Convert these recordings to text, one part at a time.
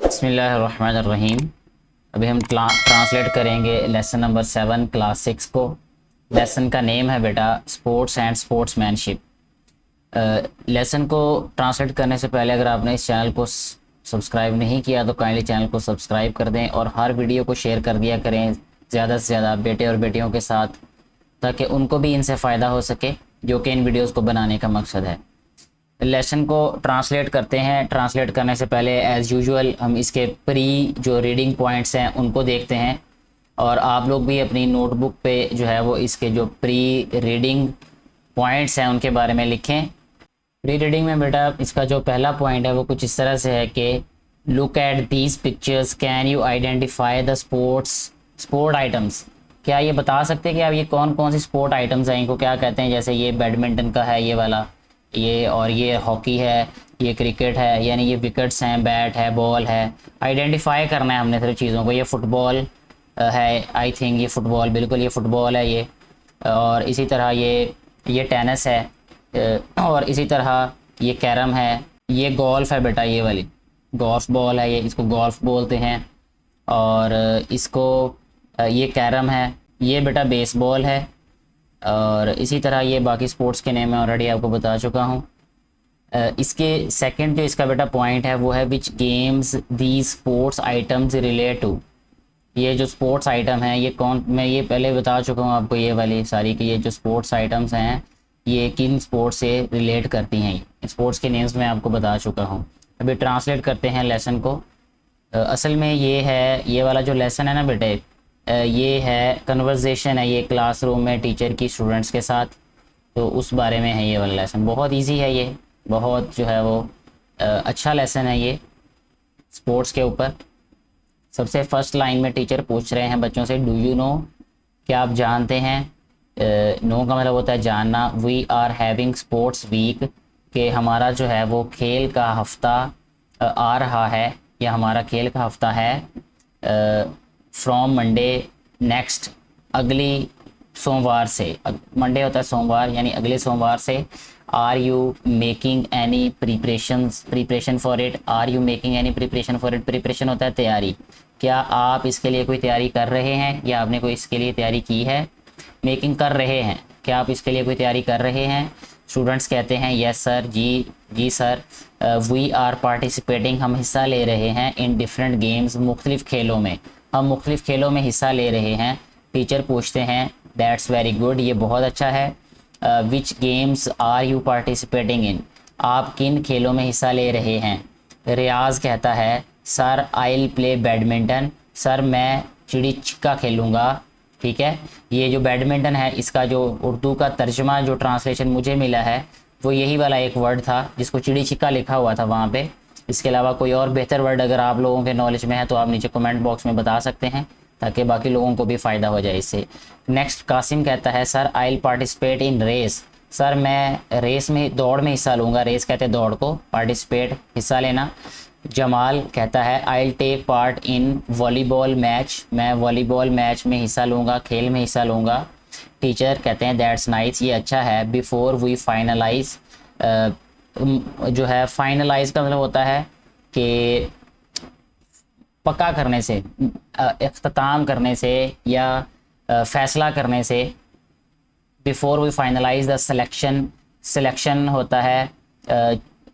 बिस्मिल्लाहिर्रहमानिर्रहीम। अभी हम ट्रांसलेट करेंगे लेसन नंबर 7 क्लास 6 को। लेसन का नेम है बेटा स्पोर्ट्स एंड स्पोर्ट्समैनशिप। लेसन को ट्रांसलेट करने से पहले अगर आपने इस चैनल को सब्सक्राइब नहीं किया तो काइंडली चैनल को सब्सक्राइब कर दें और हर वीडियो को शेयर कर दिया करें ज़्यादा से ज़्यादा बेटे और बेटियों के साथ, ताकि उनको भी इनसे फ़ायदा हो सके, जो कि इन वीडियोज़ को बनाने का मकसद है। लेसन को ट्रांसलेट करते हैं। ट्रांसलेट करने से पहले एज़ यूजुअल हम इसके प्री जो रीडिंग पॉइंट्स हैं उनको देखते हैं, और आप लोग भी अपनी नोटबुक पे जो है वो इसके जो प्री रीडिंग पॉइंट्स हैं उनके बारे में लिखें। प्री रीडिंग में बेटा इसका जो पहला पॉइंट है वो कुछ इस तरह से है कि look at these pictures, can you identify the sport items. क्या ये बता सकते हैं कि आप ये कौन कौन सी स्पोर्ट आइटम्स हैं, इनको क्या कहते हैं। जैसे ये बैडमिंटन का है ये वाला, ये और ये हॉकी है, ये क्रिकेट है, यानी ये विकेट्स हैं, बैट है, बॉल है। आइडेंटिफाई करना है हमने सिर्फ चीज़ों को। ये फुटबॉल है, आई थिंक ये फुटबॉल, बिल्कुल ये फुटबॉल है ये। और इसी तरह ये टेनिस है, और इसी तरह ये कैरम है, ये गोल्फ है बेटा, ये वाली गोल्फ बॉल है, ये इसको गोल्फ बोलते हैं। और इसको ये कैरम है, ये बेटा बेसबॉल है। और इसी तरह ये बाकी स्पोर्ट्स के नेम मैं ऑलरेडी आपको बता चुका हूँ। इसके सेकंड जो इसका बेटा पॉइंट है वो है which games the sports items relate to. ये जो स्पोर्ट्स आइटम है ये कौन, मैं ये पहले बता चुका हूँ आपको ये वाली सारी कि ये जो स्पोर्ट्स आइटम्स हैं ये किन स्पोर्ट्स से रिलेट करती हैं। स्पोर्ट्स के नेम्स मैं आपको बता चुका हूँ। अभी ट्रांसलेट करते हैं लेसन को। असल में ये है, ये वाला जो लेसन है ना बेटे, ये है कन्वर्सेशन है, ये क्लासरूम में टीचर की स्टूडेंट्स के साथ, तो उस बारे में है ये वाला लेसन। बहुत इजी है ये, बहुत जो है वो अच्छा लेसन है ये स्पोर्ट्स के ऊपर। सबसे फर्स्ट लाइन में टीचर पूछ रहे हैं बच्चों से, डू यू नो, क्या आप जानते हैं। नो का मतलब होता है जानना। We are having sports week, कि हमारा जो है वो खेल का हफ्ता आ रहा है, या हमारा खेल का हफ्ता है फ्रॉम मंडे नेक्स्ट, अगली सोमवार से। मंडे होता है सोमवार, यानी अगले सोमवार से। Are you making any preparation for it. Are you making any preparation for it, preparation होता है तैयारी। क्या आप इसके लिए कोई तैयारी कर रहे हैं, या आपने कोई इसके लिए तैयारी की है। मेकिंग कर रहे हैं, क्या आप इसके लिए कोई तैयारी कर रहे हैं। स्टूडेंट्स कहते हैं यस सर, जी सर। वी आर पार्टिसिपेटिंग, हम हिस्सा ले रहे हैं। इन डिफरेंट गेम्स, मुख्तलिफ खेलों में, हम मुख्तलिफ खेलों में हिस्सा ले रहे हैं। टीचर पूछते हैं दैट्स वेरी गुड, ये बहुत अच्छा है। Which games are you participating in, आप किन खेलों में हिस्सा ले रहे हैं। रियाज कहता है sir I will play badminton, sir मैं चिड़ी छिक्का खेलूँगा। ठीक है, ये जो बैडमिंटन है इसका जो उर्दू का तर्जमा जो ट्रांसलेशन मुझे मिला है वो यही वाला एक वर्ड था जिसको चिड़ी छिक्का लिखा हुआ था वहाँ पे। इसके अलावा कोई और बेहतर वर्ड अगर आप लोगों के नॉलेज में है तो आप नीचे कमेंट बॉक्स में बता सकते हैं, ताकि बाकी लोगों को भी फ़ायदा हो जाए इससे। नेक्स्ट कासिम कहता है sir I will participate in race, sir मैं रेस में, दौड़ में हिस्सा लूँगा। रेस कहते हैं दौड़ को, पार्टिसिपेट हिस्सा लेना। जमाल कहता है I will take part in volleyball match, मैं वॉलीबॉल मैच में हिस्सा लूँगा, खेल में हिस्सा लूँगा। टीचर कहते हैं दैट्स नाइस, ये अच्छा है। बिफोर वी फाइनलाइज, जो है फाइनलाइज का मतलब होता है कि पक्का करने से, इख्तिताम करने से, या फैसला करने से। Before we finalize the selection होता है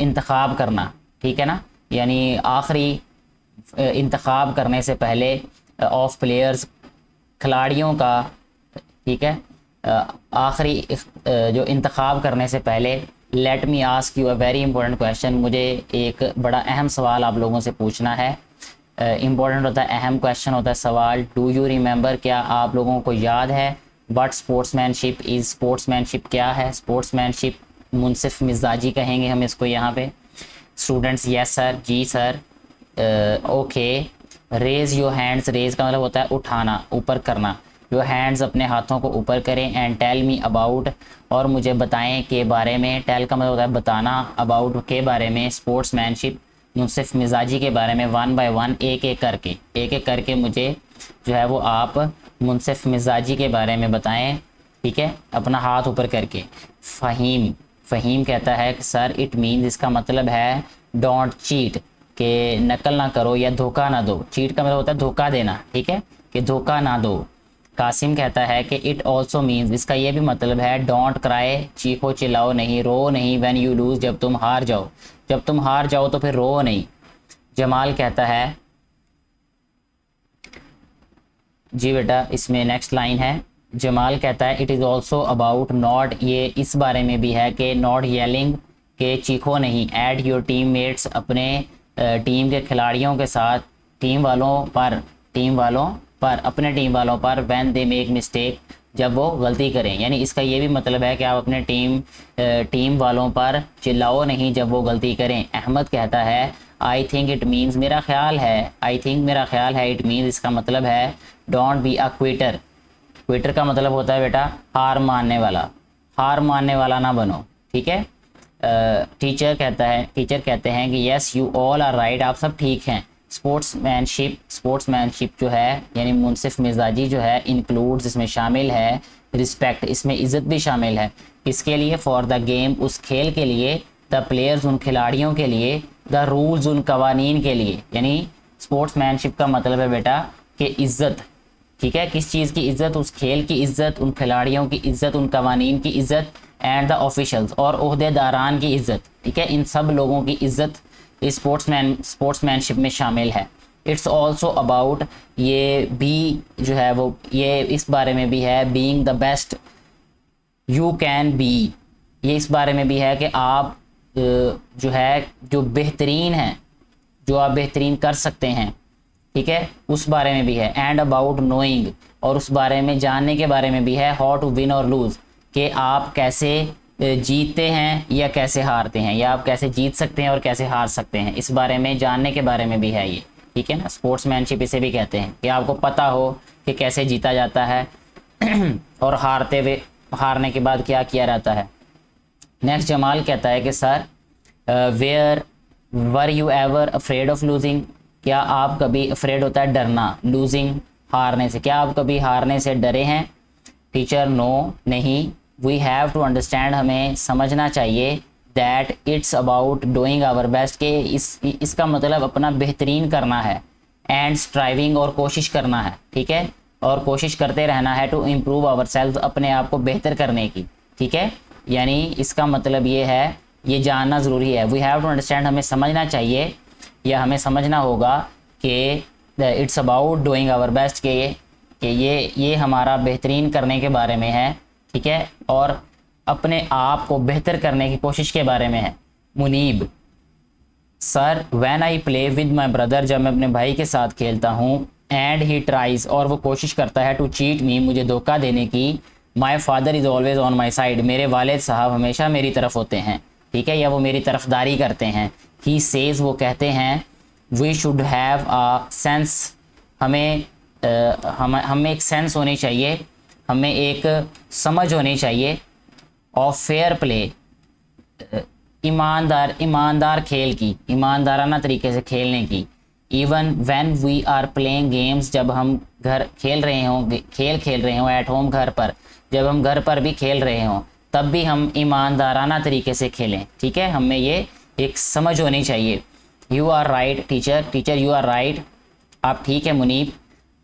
इंतखाब करना, ठीक है ना, यानी आखिरी इंतखाब करने से पहले ऑफ प्लेयर्स, खिलाड़ियों का, ठीक है, आखिरी जो इंतखाब करने से पहले। Let me ask you a very important question, मुझे एक बड़ा अहम सवाल आप लोगों से पूछना है। इम्पॉर्टेंट होता है, अहम क्वेश्चन होता है, सवाल। डू यू रिमेंबर, क्या आप लोगों को याद है। बट स्पोर्ट्समैनशिप इज़, स्पोर्ट्समैनशिप क्या है। स्पोर्ट्समैनशिप मुनसिफ मिजाजी कहेंगे हम इसको यहाँ पे। स्टूडेंट्स यस सर, जी sir. Okay, raise your hands, raise का मतलब होता है उठाना, ऊपर करना। योर हैंड्स, अपने हाथों को ऊपर करें। एंड टेल मी अबाउट, और मुझे बताएं के बारे में। टेल का मतलब होता है बताना, अबाउट के बारे में। स्पोर्ट्समैनशिप मुनसिफ मिजाजी के बारे में। वन बाय वन, एक एक करके मुझे जो है वो आप मुनसिफ मिजाजी के बारे में बताएं, ठीक है, अपना हाथ ऊपर करके। फ़हीम कहता है कि सर इट मीन्स, इसका मतलब है डोंट चीट, कि नकल ना करो या धोखा ना दो। चीट का मतलब होता है धोखा देना, ठीक है, कि धोखा ना दो। कासिम कहता है कि इट ऑल्सो मीन्स, इसका ये भी मतलब है डोंट क्राई, चीखो चिल्लाओ नहीं, रो नहीं, व्हेन यू लूज, जब तुम हार जाओ, जब तुम हार जाओ तो फिर रो नहीं। जमाल कहता है, जी बेटा इसमें नेक्स्ट लाइन है, जमाल कहता है it is also about not, ये इस बारे में भी है कि नॉट येलिंग, के चीखो नहीं, एट योर टीम मेट्स, अपने टीम के खिलाड़ियों के साथ, टीम वालों पर अपने टीम वालों पर, व्हेन दे मेक मिस्टेक, जब वो गलती करें। यानी इसका ये भी मतलब है कि आप अपने टीम वालों पर चिल्लाओ नहीं जब वो गलती करें। अहमद कहता है आई थिंक इट मीन्स, मेरा ख्याल है, इट मीन्स, इसका मतलब है don't be a Quetta. Quetta का मतलब होता है बेटा हार मानने वाला ना बनो, ठीक है। टीचर कहते हैं कि yes you all are right, आप सब ठीक हैं। स्पोर्ट्समैनशिप जो है यानी मुनसिफ मिजाजी जो है, इंक्लूड्स, इसमें शामिल है, रिस्पेक्ट, इसमें इज़्ज़त भी शामिल है। इसके लिए, फॉर द गेम, उस खेल के लिए, द प्लेयर्स, उन खिलाड़ियों के लिए, द रूल्स, उन कवानीन के लिए। यानी स्पोर्ट्समैनशिप का मतलब है बेटा कि इज़्ज़त, ठीक है, किस चीज़ की इज़्ज़त, उस खेल की इज़्ज़त, उन खिलाड़ियों की इज़्ज़त, उन कवानीन की इज़्ज़त, एंड द ऑफिशल्स, और ओहदेदारान की इज़्ज़त, ठीक है, इन सब लोगों की इज़्ज़त इस स्पोर्ट्समैनशिप में शामिल है। इट्स ऑल्सो अबाउट, ये भी जो है वो ये इस बारे में भी है, being the best you can be, ये इस बारे में भी है कि आप जो है जो बेहतरीन हैं, जो आप बेहतरीन कर सकते हैं, ठीक है, उस बारे में भी है। एंड अबाउट नोइंग, और उस बारे में जानने के बारे में भी है, हाउ टू विन और लूज़, कि आप कैसे जीतते हैं या कैसे हारते हैं, या आप कैसे जीत सकते हैं और कैसे हार सकते हैं, इस बारे में जानने के बारे में भी है ये, ठीक है ना। स्पोर्ट्समैनशिप इसे भी कहते हैं कि आपको पता हो कि कैसे जीता जाता है और हारने के बाद क्या किया जाता है। नेक्स्ट जमाल कहता है कि sir where were you ever afraid of losing, क्या आप कभी, अफ्रेड होता है डरना, लूजिंग हारने से, क्या आप कभी हारने से डरे हैं। टीचर नो, नहीं। वी हैव टू अंडरस्टैंड, हमें समझना चाहिए, that it's about doing our best, के इसका मतलब अपना बेहतरीन करना है, एंड स्ट्राइविंग, और कोशिश करना है, ठीक है, और कोशिश करते रहना है, टू इम्प्रूव आवर सेल्फ, अपने आप को बेहतर करने की, ठीक है। यानी इसका मतलब ये है, ये जानना ज़रूरी है। वी हैव टू अंडरस्टैंड, हमें समझना चाहिए या हमें समझना होगा कि it's about doing our best, कि ये हमारा बेहतरीन करने के बारे में है, ठीक है, और अपने आप को बेहतर करने की कोशिश के बारे में है। Munib, sir when I play with my brother, जब मैं अपने भाई के साथ खेलता हूँ, एंड ही ट्राइज, और वो कोशिश करता है, टू चीट मी, मुझे धोखा देने की, my father is always on my side, मेरे वालिद साहब हमेशा मेरी तरफ होते हैं, ठीक है, या वो मेरी तरफदारी करते हैं। ही सेज, वो कहते हैं, we should have a sense, हमें एक सेंस होनी चाहिए, हमें एक समझ होनी चाहिए, ऑफ फेयर प्ले, ईमानदार खेल की, ईमानदाराना तरीके से खेलने की। Even when we are playing games, जब हम खेल खेल रहे हों एट होम, घर पर, जब हम घर पर भी खेल रहे हों, तब भी हम ईमानदाराना तरीके से खेलें, ठीक है, हमें ये एक समझ होनी चाहिए। You are right teacher you are right, आप ठीक है Munib.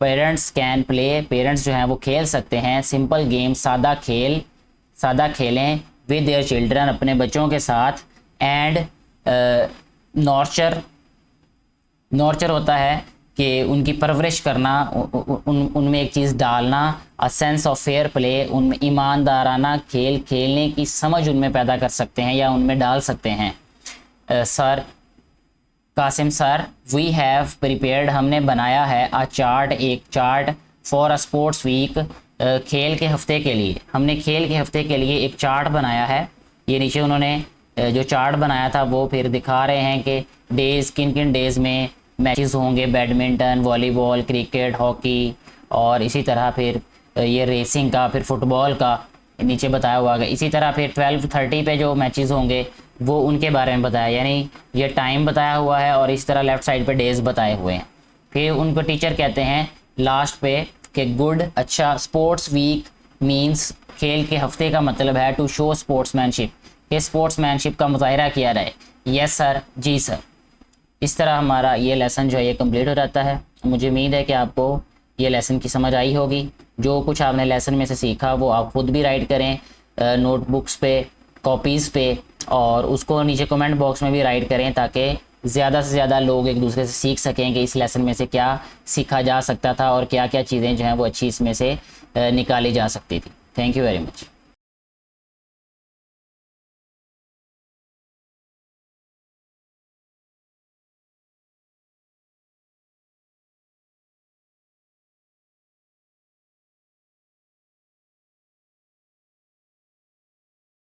Parents can play, parents जो हैं वो खेल सकते हैं, सिंपल गेम, सादा खेलें, विद देयर चिल्ड्रन, अपने बच्चों के साथ, एंड नॉर्चर होता है कि उनकी परवरिश करना, उनमें एक चीज़ डालना, a sense of fair play, उनमें ईमानदाराना खेल खेलने की समझ उनमें पैदा कर सकते हैं या उनमें डाल सकते हैं। Sir Qasim, sir we have prepared, हमने बनाया है, एक chart for a sports week, खेल के हफ्ते के लिए, हमने खेल के हफ्ते के लिए एक चार्ट बनाया है। ये नीचे उन्होंने जो चार्ट बनाया था वो फिर दिखा रहे हैं कि डेज़, किन किन डेज़ में मैचेस होंगे, बैडमिंटन, वॉलीबॉल, क्रिकेट, हॉकी, और इसी तरह फिर ये रेसिंग का, फिर फुटबॉल का नीचे बताया हुआ है। इसी तरह फिर 12:30 पे जो मैचेस होंगे वो उनके बारे में बताया, यानी ये टाइम बताया हुआ है, और इस तरह लेफ़्ट साइड पे डेज़ बताए हुए हैं। फिर उनको टीचर कहते हैं लास्ट पे कि गुड, अच्छा, स्पोर्ट्स वीक मींस, खेल के हफ्ते का मतलब है टू शो स्पोर्ट्समैनशिप, कि स्पोर्ट्समैनशिप का मुजाहिरा किया जाए। यस सर, जी सर। इस तरह हमारा ये लेसन जो है ये कंप्लीट हो जाता है। मुझे उम्मीद है कि आपको ये लेसन की समझ आई होगी। जो कुछ आपने लेसन में से सीखा वो आप खुद भी राइट करें नोटबुक्स पे, कॉपीज़ पे, और उसको नीचे कमेंट बॉक्स में भी राइट करें ताकि ज़्यादा से ज़्यादा लोग एक दूसरे से सीख सकें कि इस लेसन में से क्या सीखा जा सकता था और क्या क्या चीज़ें जो हैं वो अच्छी इसमें से निकाली जा सकती थी। Thank you very much.